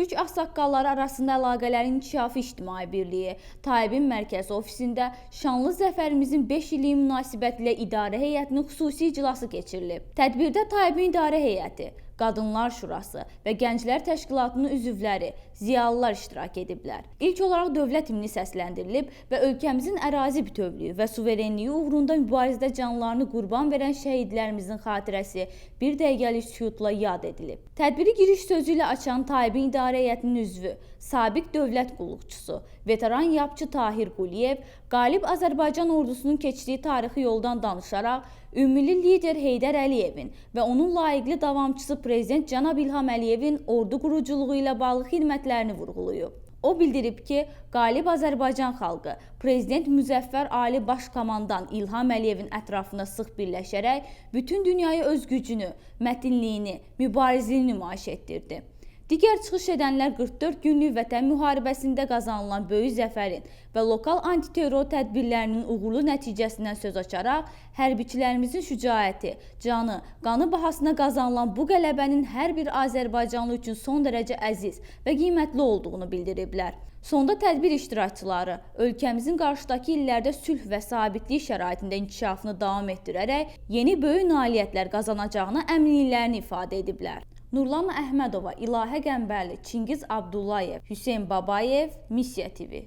Türk ağsaqqalları arasında əlaqələrin inkişafı ictimai birliyi Taibin mərkəzi ofisində şanlı zəfərimizin 5 illiyi münasibətilə idarə heyətinin xüsusi iclası keçirilib. Tədbirdə Taibin idarə heyəti, Qadınlar Şurası və Gənclər Təşkilatının üzvləri, ziyalılar iştirak ediblər. İlk olaraq dövlət himni səsləndirilib və ölkəmizin ərazi bütövlüyü və suverenliyi uğrunda mübarizədə canlarını qurban verən şəhidlərimizin xatirəsi bir dəqiqəlik sükutla yad edilib. Tədbiri giriş sözü ilə açan Taibin idarə heyətinin üzvü, sabiq dövlət qulluqçusu, veteran yapçı Tahir Quliyev, qalib Azərbaycan ordusunun keçdiyi tarixi yoldan danışaraq, ümmili lider Heydər Əliyevin və onun layiqli davamçısı Prezident Cənab İlham Əliyevin ordu quruculuğu ilə bağlı xidmətlərini vurğulayıb. O bildirib ki, qalib Azərbaycan xalqı Prezident Müzəffər Ali Baş Komandan İlham Əliyevin ətrafında sıx birləşərək bütün dünyaya öz gücünü, mətinliyini, mübarizliyini nümayiş etdirdi. Digər çıxış edənlər 44 günlük Vətən müharibəsində qazanılan böyük zəfərin və lokal antiterror tədbirlərinin uğurlu nəticəsindən söz açaraq, hərbiçilərimizin şücaəti, canı, qanı bahasına qazanılan bu qələbənin hər bir Azərbaycanlı üçün son dərəcə əziz və qiymətli olduğunu bildiriblər. Sonda tədbir iştirakçıları ölkəmizin qarşıdakı illərdə sülh və sabitlik şəraitində inkişafını davam etdirərək yeni böyük nailiyyətlər qazanacağına əminliklərini ifadə ediblər. Nurlan Əhmədova, İlahə Qəmbərli, Çingiz Abdullayev, Hüseyn Babayev, Missiya TV.